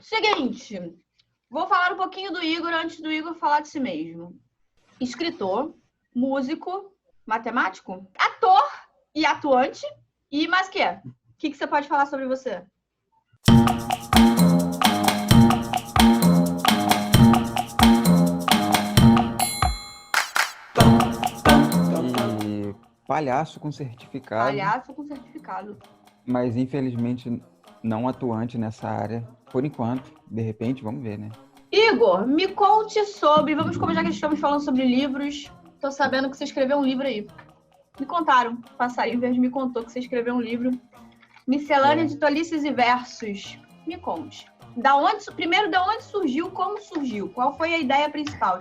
Seguinte, vou falar um pouquinho do Igor antes do Igor falar de si mesmo. Escritor, músico, matemático, ator e atuante. E mais o quê? O que você pode falar sobre você? E palhaço com certificado. Palhaço com certificado. Mas infelizmente não atuante nessa área por enquanto. De repente, vamos ver, né? Igor, me conte sobre... Vamos começar que estamos falando sobre livros. Tô sabendo que você escreveu um livro aí. Me contaram. Passarinho Verde me contou que você escreveu um livro. Miscelânea de Tolices e Versos. Me conte. Primeiro, da onde surgiu? Como surgiu? Qual foi a ideia principal?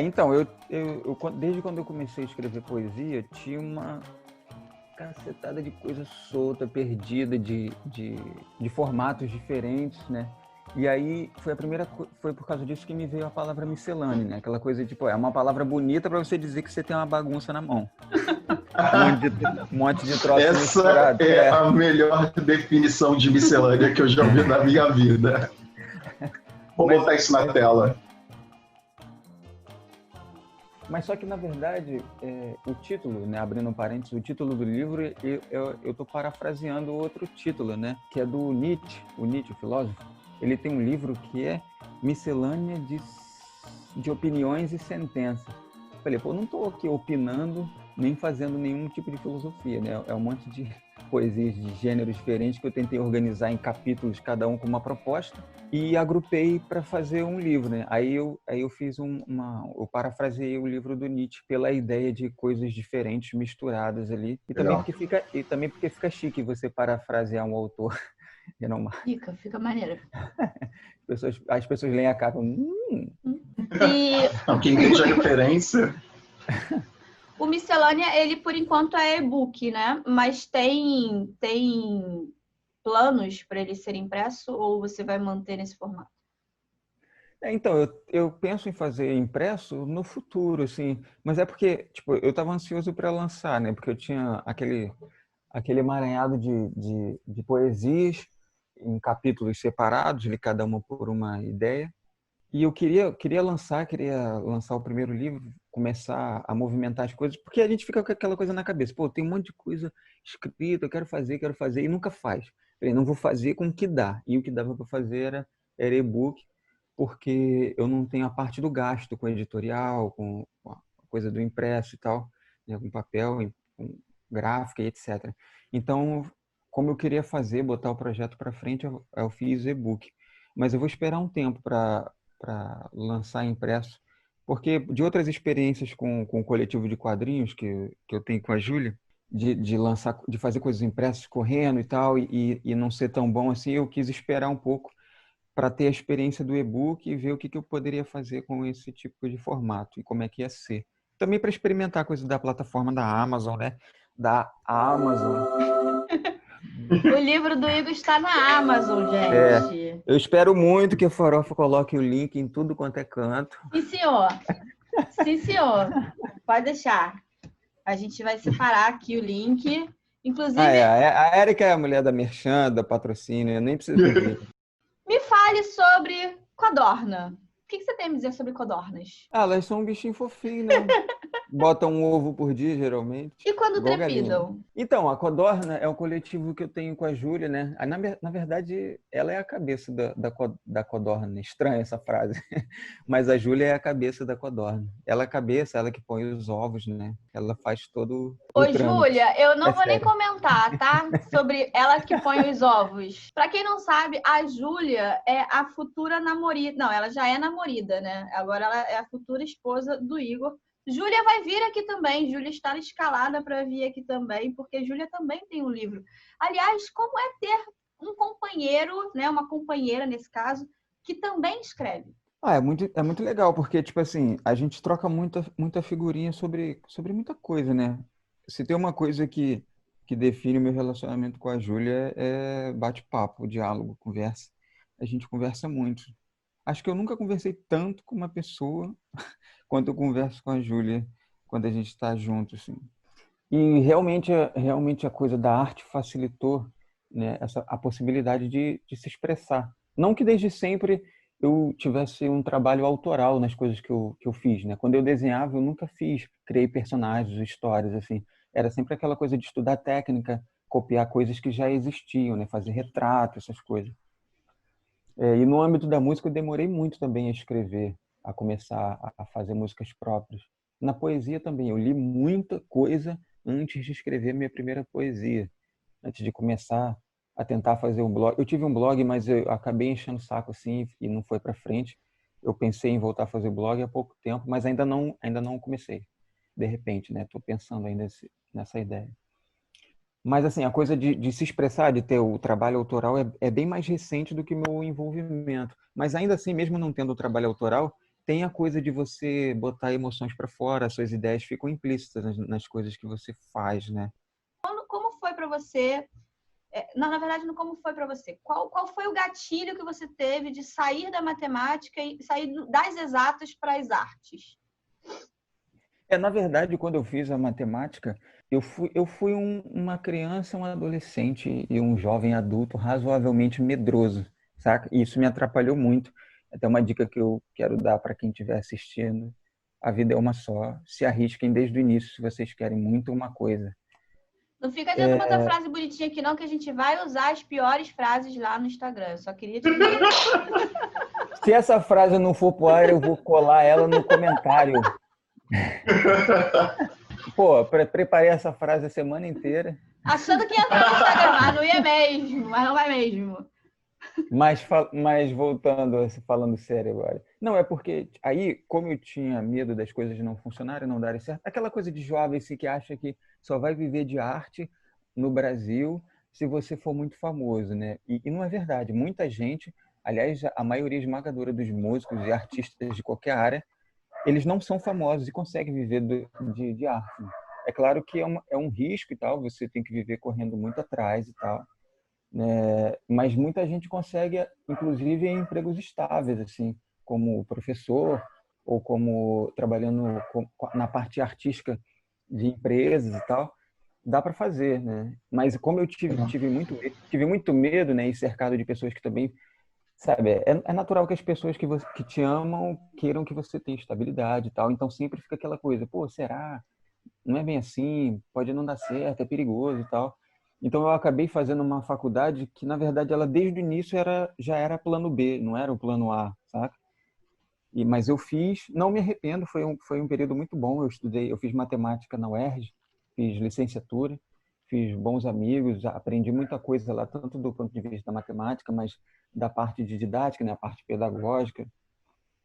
Então, desde quando eu comecei a escrever poesia, tinha uma cacetada de coisa solta, perdida, de formatos diferentes, né? E aí foi por causa disso que me veio a palavra miscelânea, né? Aquela coisa de, é uma palavra bonita para você dizer que você tem uma bagunça na mão. Um monte de troço misturado. Essa é a melhor definição de miscelânea que eu já ouvi na minha vida. Vou botar isso na tela. Mas só que, na verdade, o título, né, abrindo um parênteses, o título do livro, eu estou parafraseando outro título, né, que é do Nietzsche, o Nietzsche, o filósofo. Ele tem um livro que é Miscelânea de Opiniões e Sentenças. Eu falei, não estou aqui opinando, nem fazendo nenhum tipo de filosofia, né? É um monte de poesias de gêneros diferentes que eu tentei organizar em capítulos, cada um com uma proposta, e agrupei para fazer um livro, né? Aí eu fiz eu parafraseei o livro do Nietzsche pela ideia de coisas diferentes misturadas ali, e também porque fica chique você parafrasear um autor renomado. Fica maneiro. As pessoas leem a capa. Quem entende a referência? O Miscelânea, ele por enquanto é e-book, né? Mas tem planos para ele ser impresso ou você vai manter nesse formato? Então, eu penso em fazer impresso no futuro, assim, mas é porque, eu estava ansioso para lançar, né? Porque eu tinha aquele emaranhado de poesias em capítulos separados, cada uma por uma ideia. E eu queria lançar o primeiro livro, começar a movimentar as coisas, porque a gente fica com aquela coisa na cabeça. Tem um monte de coisa escrita, eu quero fazer, e nunca faz. Falei, não vou fazer com o que dá. E o que dava para fazer era e-book, porque eu não tenho a parte do gasto com editorial, com a coisa do impresso e tal, né, com papel, com gráfica e etc. Então, como eu queria botar o projeto para frente, eu fiz e-book. Mas eu vou esperar um tempo para lançar impresso, porque de outras experiências com o coletivo de quadrinhos que eu tenho com a Júlia, de fazer coisas impressas correndo e tal, e não ser tão bom assim, eu quis esperar um pouco para ter a experiência do e-book e ver o que eu poderia fazer com esse tipo de formato e como é que ia ser. Também para experimentar a coisa da plataforma da Amazon, né? Da Amazon. O livro do Igor está na Amazon, gente. Eu espero muito que o Farofa coloque o link em tudo quanto é canto. Sim, senhor. Sim, senhor. Pode deixar. A gente vai separar aqui o link. Inclusive... A Érica é a mulher da merchan, da patrocínio, eu nem preciso pedir. Me fale sobre codorna. O que você tem a me dizer sobre codornas? Elas são um bichinho fofinho, né? Botam um ovo por dia, geralmente. E quando igual trepidam? Galinha. Então, a Codorna é um coletivo que eu tenho com a Júlia, né? Na verdade, ela é a cabeça da Codorna. Estranha essa frase. Mas a Júlia é a cabeça da Codorna. Ela é a cabeça, ela que põe os ovos, né? Ela faz todo o Ô, trâmite. Júlia, eu não vou sério. nem comentar, tá? Sobre ela que põe os ovos. Pra quem não sabe, a Júlia é a futura namorada. Não, ela já é namorada, né? Agora ela é a futura esposa do Igor. Júlia vai vir aqui também. Júlia está escalada para vir aqui também, porque Júlia também tem um livro. Aliás, como é ter um companheiro, né? Uma companheira, nesse caso, que também escreve? É muito legal, porque, a gente troca muita figurinha sobre muita coisa, né? Se tem uma coisa que define o meu relacionamento com a Júlia é bate-papo, diálogo, conversa. A gente conversa muito. Acho que eu nunca conversei tanto com uma pessoa quanto eu converso com a Júlia quando a gente está junto, assim. E realmente a coisa da arte facilitou, né, a possibilidade de se expressar. Não que desde sempre eu tivesse um trabalho autoral nas coisas que eu fiz, né? Quando eu desenhava, eu nunca criei personagens, histórias, assim. Era sempre aquela coisa de estudar técnica, copiar coisas que já existiam, né? Fazer retrato, essas coisas. E no âmbito da música, eu demorei muito também a escrever, a começar a fazer músicas próprias. Na poesia também, eu li muita coisa antes de escrever minha primeira poesia, antes de começar a tentar fazer um blog. Eu tive um blog, mas eu acabei enchendo o saco assim e não foi para frente. Eu pensei em voltar a fazer blog há pouco tempo, mas ainda não comecei. De repente, né? Estou pensando ainda nessa ideia. Mas assim, a coisa de se expressar, de ter o trabalho autoral é bem mais recente do que o meu envolvimento. Mas ainda assim, mesmo não tendo o trabalho autoral, tem a coisa de você botar emoções para fora, as suas ideias ficam implícitas nas coisas que você faz, né? Como foi para você? Não, na verdade, não como foi para você. Qual foi o gatilho que você teve de sair da matemática e sair das exatas para as artes? Na verdade, quando eu fiz a matemática, eu fui uma criança, um adolescente e um jovem adulto razoavelmente medroso, saca? E isso me atrapalhou muito. Até uma dica que eu quero dar para quem estiver assistindo: a vida é uma só. Se arrisquem desde o início se vocês querem muito uma coisa. Não fica dizendo outra frase bonitinha aqui, não, que a gente vai usar as piores frases lá no Instagram. Eu só queria te dizer. Se essa frase não for pro ar, eu vou colar ela no comentário. Pô, preparei essa frase a semana inteira. Achando que ia entrar no Instagram, mas não ia mesmo, mas não vai mesmo. Mas voltando, falando sério agora. Não, é porque aí, como eu tinha medo das coisas não funcionarem, não darem certo, aquela coisa de jovem assim, que acha que só vai viver de arte no Brasil se você for muito famoso, né? E não é verdade. Muita gente, aliás, a maioria esmagadora dos músicos e artistas de qualquer área, eles não são famosos e conseguem viver de arte, né? É claro que é um risco e tal, você tem que viver correndo muito atrás e tal, né? Mas muita gente consegue, inclusive, em empregos estáveis, assim, como professor ou como trabalhando na parte artística de empresas e tal, dá para fazer, né? Mas como eu tive muito medo, né, e cercado de pessoas que também, sabe, é natural que as pessoas que te amam queiram que você tenha estabilidade e tal, então sempre fica aquela coisa, pô, será? Não é bem assim, pode não dar certo, é perigoso e tal. Então eu acabei fazendo uma faculdade que, na verdade, ela desde o início já era plano B, não era o plano A, saca? Mas eu fiz, não me arrependo, foi um período muito bom. Eu fiz matemática na UERJ, fiz licenciatura, fiz bons amigos, aprendi muita coisa lá, tanto do ponto de vista da matemática, mas da parte de didática, né, a parte pedagógica.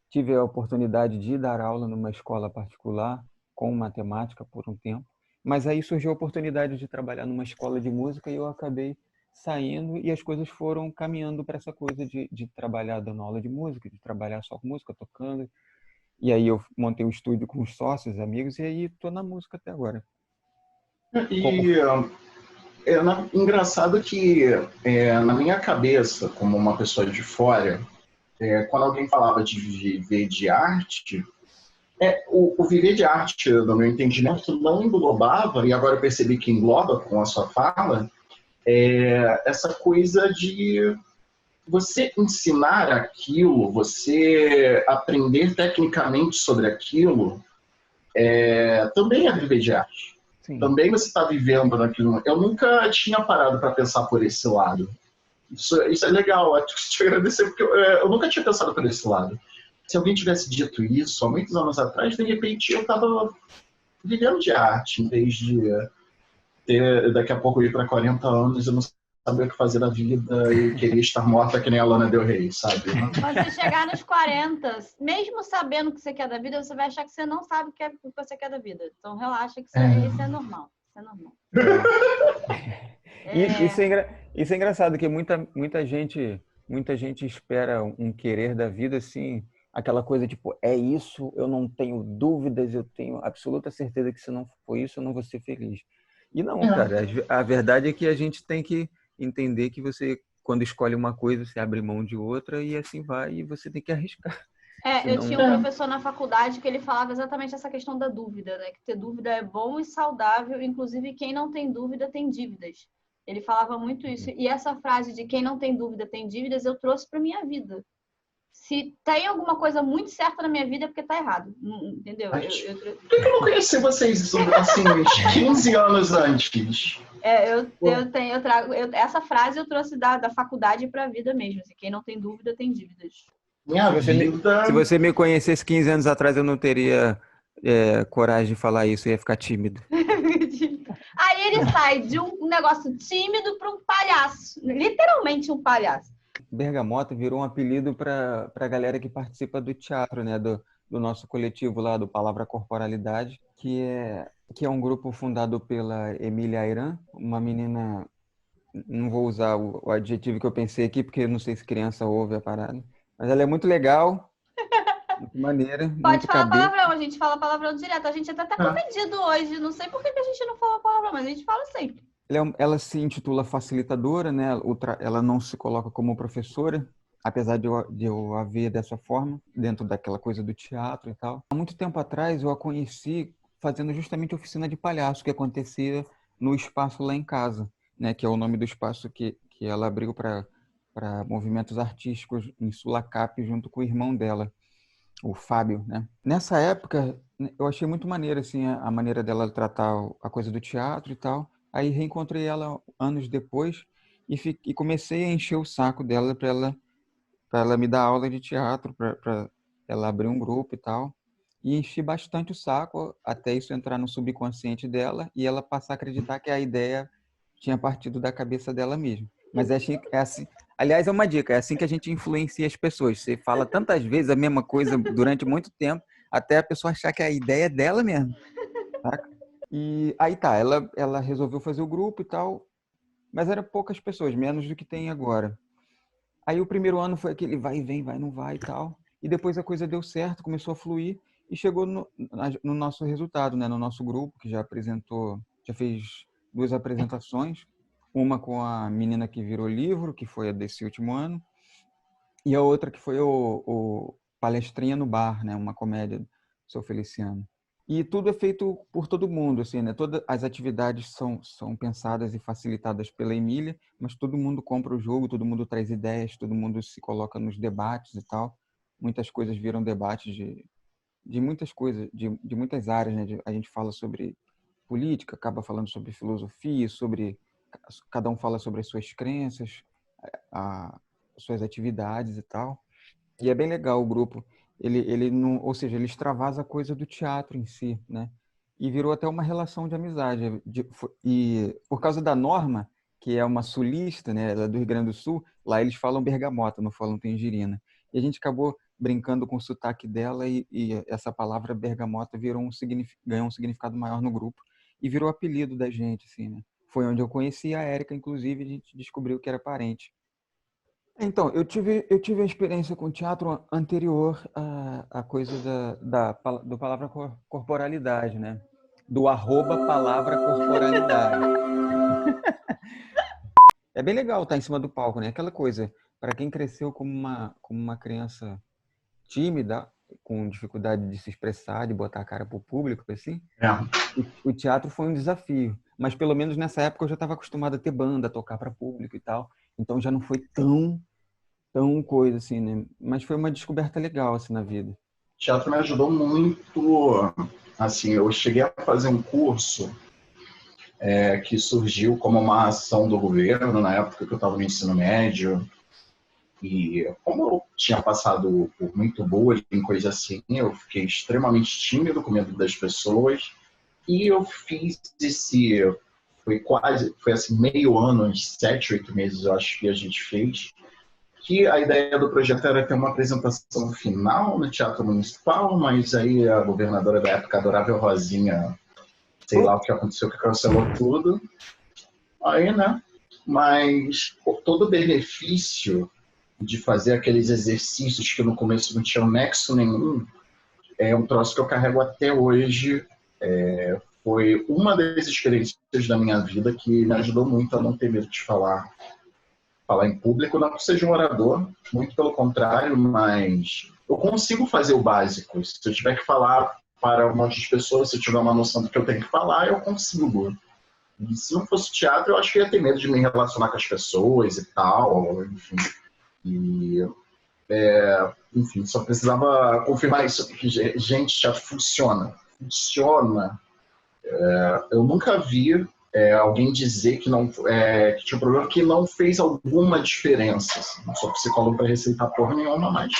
Tive a oportunidade de dar aula numa escola particular com matemática por um tempo, mas aí surgiu a oportunidade de trabalhar numa escola de música e eu acabei saindo e as coisas foram caminhando para essa coisa de trabalhar dando aula de música, de trabalhar só com música, tocando. E aí eu montei um estúdio com os sócios, amigos, e aí estou na música até agora. E engraçado que na minha cabeça, como uma pessoa de fora, quando alguém falava de viver de arte, o viver de arte, no meu entendimento, não englobava, e agora eu percebi que engloba com a sua fala, essa coisa de você ensinar aquilo, você aprender tecnicamente sobre aquilo, também é viver de arte. Sim. Também você está vivendo naquilo. Eu nunca tinha parado para pensar por esse lado. Isso é legal, eu te agradecer, porque eu nunca tinha pensado por esse lado. Se alguém tivesse dito isso há muitos anos atrás, de repente eu estava vivendo de arte, em vez de ter, daqui a pouco, ir para 40 anos e não saber o que fazer da vida e querer estar morta que nem a Lana Del Rey, sabe? Quando você chegar nos 40, mesmo sabendo o que você quer da vida, você vai achar que você não sabe o que você quer da vida. Então relaxa que isso é normal. Isso é normal. Isso é engraçado, que muita gente espera um querer da vida assim, aquela coisa tipo, é isso, eu não tenho dúvidas, eu tenho absoluta certeza que se não for isso, eu não vou ser feliz. E não, cara, a verdade é que a gente tem que entender que você, quando escolhe uma coisa, você abre mão de outra e assim vai, e você tem que arriscar. Eu tinha um professor na faculdade que ele falava exatamente essa questão da dúvida, né? Que ter dúvida é bom e saudável, inclusive quem não tem dúvida tem dívidas. Ele falava muito isso. E essa frase de quem não tem dúvida tem dívidas, eu trouxe para minha vida. Se tem alguma coisa muito certa na minha vida é porque tá errado. Entendeu? Por que eu não conheci vocês assim, uns 15 anos antes? Essa frase eu trouxe da faculdade para a vida mesmo. Assim, quem não tem dúvida tem dívidas. Se você me conhecesse 15 anos atrás, eu não teria coragem de falar isso, eu ia ficar tímido. Aí ele sai de um negócio tímido para um palhaço. Literalmente um palhaço. Bergamota virou um apelido para a galera que participa do teatro, né? Do nosso coletivo lá, do Palavra Corporalidade, que é um grupo fundado pela Emília Ayran, uma menina, não vou usar o adjetivo que eu pensei aqui, porque não sei se criança ouve a parada, mas ela é muito legal, muito maneira. Pode falar palavrão, a gente fala palavrão direto. A gente até tá confundido hoje, não sei por que a gente não fala palavrão, mas a gente fala sempre. Ela se intitula facilitadora, né? Ela não se coloca como professora, apesar de eu a ver dessa forma, dentro daquela coisa do teatro e tal. Há muito tempo atrás eu a conheci fazendo justamente oficina de palhaço, que acontecia no espaço lá em casa, né? Que é o nome do espaço que ela abriu para movimentos artísticos em Sulacap, junto com o irmão dela, o Fábio, né? Nessa época, eu achei muito maneiro, assim, a maneira dela tratar a coisa do teatro e tal. Aí reencontrei ela anos depois e comecei a encher o saco dela para ela me dar aula de teatro, para ela abrir um grupo e tal. E enchi bastante o saco até isso entrar no subconsciente dela e ela passar a acreditar que a ideia tinha partido da cabeça dela mesma. Mas é assim, aliás, é uma dica, é assim que a gente influencia as pessoas. Você fala tantas vezes a mesma coisa durante muito tempo até a pessoa achar que a ideia é dela mesmo. Saca? E aí tá, ela resolveu fazer o grupo e tal, mas eram poucas pessoas, menos do que tem agora. Aí o primeiro ano foi aquele vai e vem, vai, não vai e tal. E depois a coisa deu certo, começou a fluir e chegou no nosso resultado, né? No nosso grupo, que já fez 2 apresentações. Uma com a menina que virou livro, que foi a desse último ano, e a outra que foi o Palestrinha no Bar, né? Uma comédia do Seu Feliciano. E tudo é feito por todo mundo, assim, né? Todas as atividades são pensadas e facilitadas pela Emília, mas todo mundo compra o jogo, todo mundo traz ideias, todo mundo se coloca nos debates e tal. Muitas coisas viram debates de muitas coisas, de muitas áreas, né? A gente fala sobre política, acaba falando sobre filosofia, cada um fala sobre as suas crenças, as suas atividades e tal. E é bem legal o grupo. Ele não, ou seja, ele extravasa a coisa do teatro em si, né? E virou até uma relação de amizade. E por causa da Norma, que é uma sulista, né, ela é do Rio Grande do Sul, lá eles falam bergamota, não falam tangerina. E a gente acabou brincando com o sotaque dela e essa palavra bergamota ganhou um significado maior no grupo e virou apelido da gente, assim, né? Foi onde eu conheci a Érica, inclusive, a gente descobriu que era parente. Então, eu tive a experiência com teatro anterior à coisa do palavra corporalidade, né? Do @palavra corporalidade. É bem legal estar em cima do palco, né? Aquela coisa, para quem cresceu como uma criança tímida, com dificuldade de se expressar, de botar a cara para o público, assim, o teatro foi um desafio. Mas pelo menos nessa época eu já estava acostumado a ter banda, a tocar para público e tal. Então já não foi tão coisa assim, né? Mas foi uma descoberta legal assim na vida. O teatro me ajudou muito. Assim, eu cheguei a fazer um curso que surgiu como uma ação do governo na época que eu estava no ensino médio. E como eu tinha passado por muito bullying, coisa assim, eu fiquei extremamente tímido, com medo das pessoas. E eu fiz foi assim, meio ano, uns 7, 8 meses, eu acho que a gente fez. Que a ideia do projeto era ter uma apresentação final no Teatro Municipal, mas aí a governadora da época, Adorável Rosinha, sei lá o que aconteceu, que cancelou tudo. Aí, né? Mas todo o benefício de fazer aqueles exercícios que no começo não tinham nexo nenhum, é um troço que eu carrego até hoje. Foi uma das experiências da minha vida que me ajudou muito a não ter medo de falar em público. Não que seja um orador, muito pelo contrário, mas eu consigo fazer o básico. Se eu tiver que falar para um monte de pessoas, se eu tiver uma noção do que eu tenho que falar, eu consigo. E se não fosse teatro, eu acho que eu ia ter medo de me relacionar com as pessoas e tal, enfim. E, enfim, só precisava confirmar isso. Que, gente, teatro funciona. Funciona. Eu nunca vi alguém dizer que tinha um problema que não fez alguma diferença. Assim. Não sou psicólogo para receitar porra nenhuma, mas...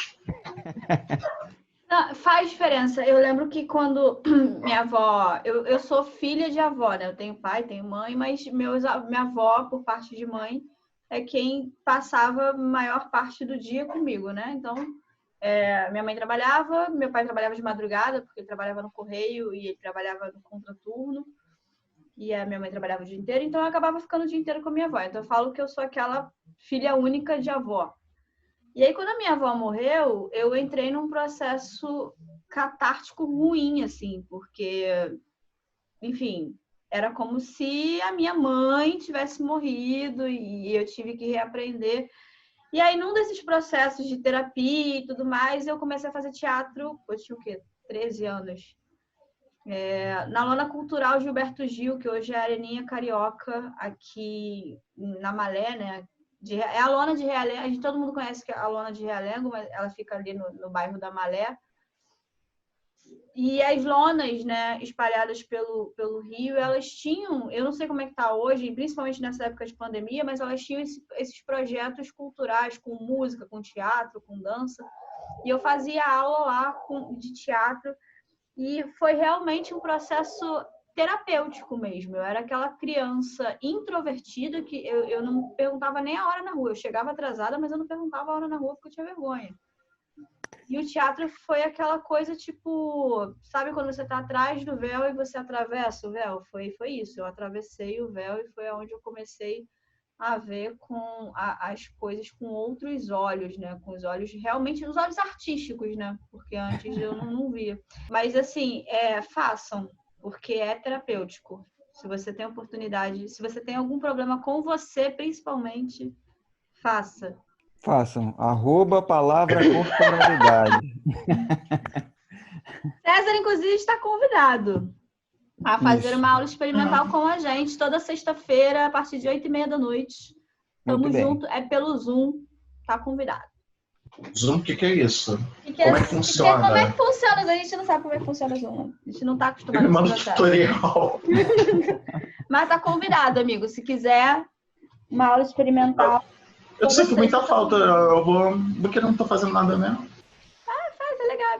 Não, faz diferença. Eu lembro que quando minha avó... Eu sou filha de avó, né? Eu tenho pai, tenho mãe, mas minha avó, por parte de mãe, é quem passava a maior parte do dia comigo, né? Então, minha mãe trabalhava, meu pai trabalhava de madrugada, porque ele trabalhava no correio e ele trabalhava no contraturno. E a minha mãe trabalhava o dia inteiro, então eu acabava ficando o dia inteiro com a minha avó. Então eu falo que eu sou aquela filha única de avó. E aí, quando a minha avó morreu, eu entrei num processo catártico ruim, assim, porque, enfim, era como se a minha mãe tivesse morrido e eu tive que reaprender. E aí, num desses processos de terapia e tudo mais, eu comecei a fazer teatro, eu tinha o quê? 13 anos. Na Lona Cultural Gilberto Gil, que hoje é a Areninha Carioca, aqui na Malé, né? É a Lona de Realengo, todo mundo conhece a Lona de Realengo, mas ela fica ali no bairro da Malé. E as lonas, né, espalhadas pelo Rio, elas tinham, eu não sei como é que está hoje, principalmente nessa época de pandemia, mas elas tinham esses projetos culturais com música, com teatro, com dança. E eu fazia aula lá de teatro e foi realmente um processo terapêutico mesmo. Eu era aquela criança introvertida que eu não perguntava nem a hora na rua. Eu chegava atrasada, mas eu não perguntava a hora na rua porque eu tinha vergonha. E o teatro foi aquela coisa tipo... Sabe quando você está atrás do véu e você atravessa o véu? Foi isso. Eu atravessei o véu e foi onde eu comecei a ver com as coisas com outros olhos, né? Com os olhos realmente, os olhos artísticos, né? Porque antes eu não via. Mas assim, façam. Porque é terapêutico. Se você tem oportunidade, se você tem algum problema com você, principalmente, faça. Façam. @palavra corporalidade. César, inclusive, está convidado a fazer uma aula experimental com a gente toda sexta-feira, a partir de 8h30 da noite. Tamo junto, é pelo Zoom, tá convidado. Zoom, o que é isso? Como é que funciona? Como é que funciona? A gente não sabe como é que funciona o Zoom. A gente não tá acostumado com isso. Tutorial. Mas tá convidado, amigo. Se quiser uma aula experimental. Eu sinto muita falta. Eu vou... Porque eu não tô fazendo nada mesmo. Faz, é legal, é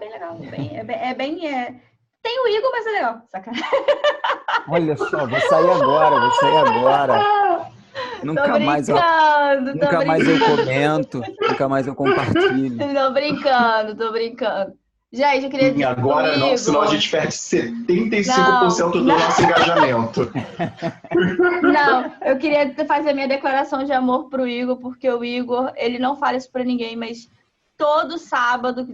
bem legal. Tem o Igor, mas é legal. Sacanagem. Olha só, vou sair agora. Nunca mais eu comento, nunca mais eu compartilho. Tô brincando. Gente, eu queria dizer. E agora não, senão a gente perde 75% do nosso engajamento. Não, eu queria fazer minha declaração de amor pro Igor, porque o Igor, ele não fala isso pra ninguém, mas todo sábado,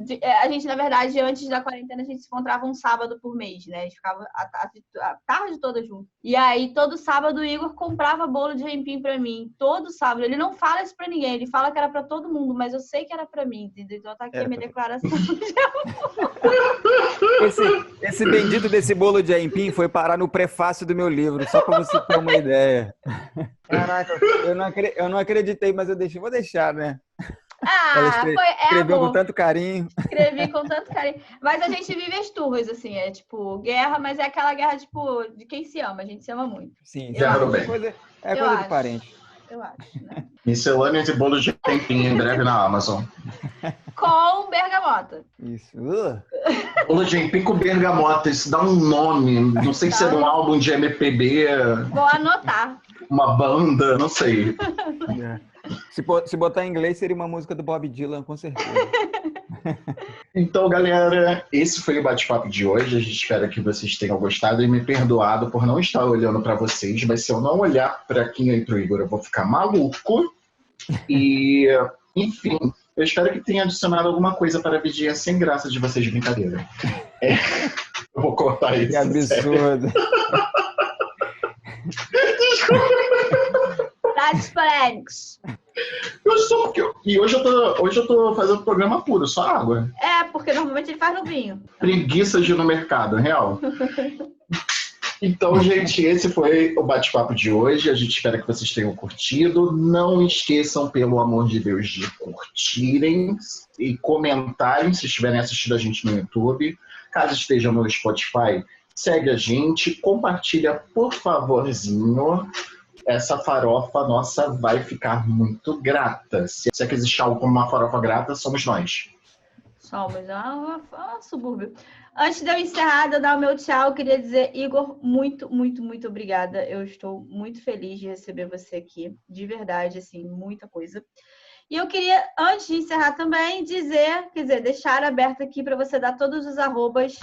a gente, na verdade, antes da quarentena, a gente se encontrava um sábado por mês, né? A gente ficava a tarde toda junto. E aí, todo sábado, o Igor comprava bolo de aipim pra mim. Todo sábado. Ele não fala isso pra ninguém, ele fala que era pra todo mundo, mas eu sei que era pra mim, entendeu? Então tá aqui a minha declaração de amor. Esse bendito desse bolo de aipim foi parar no prefácio do meu livro, só pra você ter uma ideia. Caraca, eu não acreditei, mas vou deixar, né? Escreveu com tanto carinho. Escrevi com tanto carinho. Mas a gente vive as turras, assim, é tipo guerra, mas é aquela guerra, tipo, de quem se ama. A gente se ama muito. Sim, coisa de parente. Eu acho, né? Miscelânea de bolo de aipim em breve na Amazon. Com bergamota. Isso. Bolo de aipim com bergamota, isso dá um nome. Não sei se é um álbum de MPB. Vou anotar. Uma banda, não sei. Se botar em inglês, seria uma música do Bob Dylan, com certeza. Então, galera, esse foi o bate-papo de hoje. A gente espera que vocês tenham gostado e me perdoado por não estar olhando para vocês, mas se eu não olhar para aqui e para o Igor, eu vou ficar maluco. E, enfim, eu espero que tenha adicionado alguma coisa para a vidinha sem graça de vocês de brincadeira. Eu vou cortar isso. Que absurdo. Dados polêmicos. E hoje eu tô fazendo programa puro, só água. Porque normalmente ele faz no vinho. Preguiça de ir no mercado, real. Então, gente, esse foi o bate-papo de hoje. A gente espera que vocês tenham curtido. Não esqueçam, pelo amor de Deus, de curtirem e comentarem se estiverem assistindo a gente no YouTube. Caso estejam no Spotify, segue a gente, compartilha, por favorzinho. Essa farofa nossa vai ficar muito grata. Se é que existe algo como uma farofa grata, somos nós. Somos uma subúrbio. Antes de eu encerrar, de eu dar o meu tchau, eu queria dizer, Igor, muito, muito, muito obrigada. Eu estou muito feliz de receber você aqui. De verdade, assim, muita coisa. E eu queria, antes de encerrar também, deixar aberto aqui para você dar todos os arrobas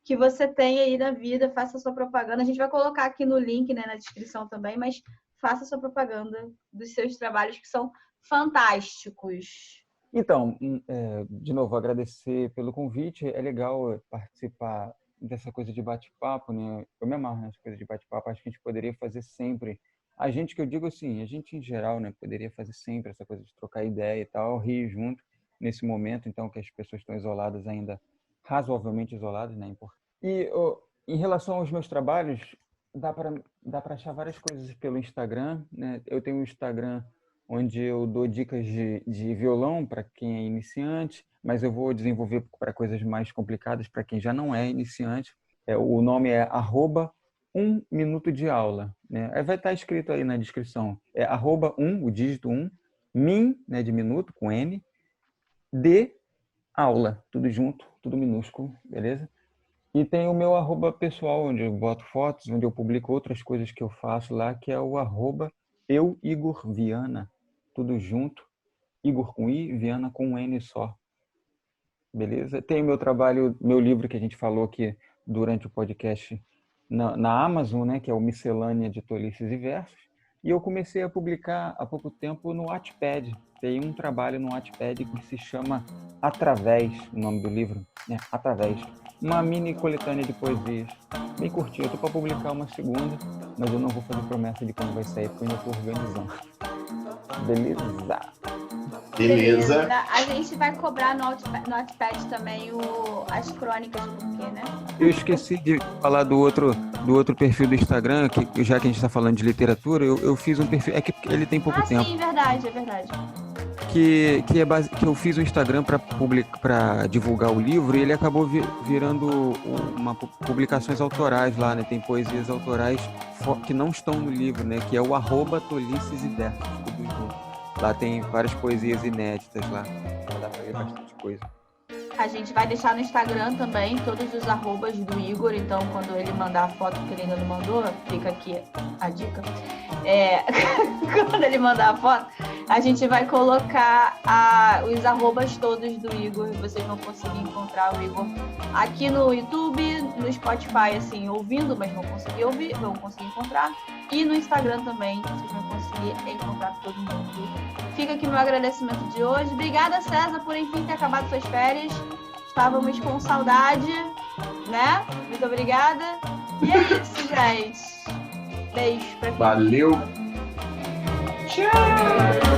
que você tem aí na vida, faça a sua propaganda. A gente vai colocar aqui no link, né, na descrição também, mas faça a sua propaganda dos seus trabalhos que são fantásticos. Então, de novo, agradecer pelo convite. É legal participar dessa coisa de bate-papo, né? Eu me amarro nessa coisa de bate-papo. Acho que a gente poderia fazer sempre. A gente, que eu digo assim, a gente em geral, né? Poderia fazer sempre essa coisa de trocar ideia e tal, rir junto nesse momento, então, que as pessoas estão isoladas ainda, razoavelmente isoladas, né? E em relação aos meus trabalhos, dá para achar várias coisas pelo Instagram, né? Eu tenho um Instagram onde eu dou dicas de violão para quem é iniciante, mas eu vou desenvolver para coisas mais complicadas para quem já não é iniciante. O nome é @1minutodeaula, né? Vai estar escrito aí na descrição. É @1, o dígito 1, min, né, de minuto, com N, de aula, tudo junto, tudo minúsculo, beleza? E tem o meu @pessoal, onde eu boto fotos, onde eu publico outras coisas que eu faço lá, que é o @euigorviana, tudo junto, Igor com I, Viana com um N só. Beleza? Tem o meu trabalho, meu livro que a gente falou aqui durante o podcast na Amazon, né, que é o Miscelânea de Tolices e Versos. E eu comecei a publicar há pouco tempo no Wattpad. Tem um trabalho no Wattpad que se chama Através, o nome do livro, né? Através. Uma mini coletânea de poesias. Bem curtinho. Eu tô para publicar uma segunda, mas eu não vou fazer promessa de quando vai sair, porque eu ainda estou organizando. Beleza. A gente vai cobrar no Wattpad também as crônicas, porque, né? Eu esqueci de falar do outro perfil do Instagram, que já que a gente está falando de literatura, eu fiz um perfil, é que ele tem pouco tempo. Sim, verdade, é verdade. Que eu fiz um Instagram para divulgar o livro, e ele acabou virando publicações autorais lá, né? Tem poesias autorais que não estão no livro, né? Que é o @tolices e versos, tudo junto. Lá tem várias poesias inéditas lá, dá para ver bastante coisa. A gente vai deixar no Instagram também todos os arrobas do Igor, então quando ele mandar a foto que ele ainda não mandou, fica aqui a dica. Quando ele mandar a foto, a gente vai colocar os arrobas todos do Igor, vocês vão conseguir encontrar o Igor aqui no YouTube, no Spotify, assim, ouvindo, mas vão conseguir ouvir, vão conseguir encontrar, e no Instagram também, vocês vão conseguir encontrar todo mundo. Fica aqui meu agradecimento de hoje. Obrigada, César, por enfim ter acabado suas férias. Estávamos com saudade, né? Muito obrigada. E é isso, gente. Beijo pra quem. Valeu. Tchau.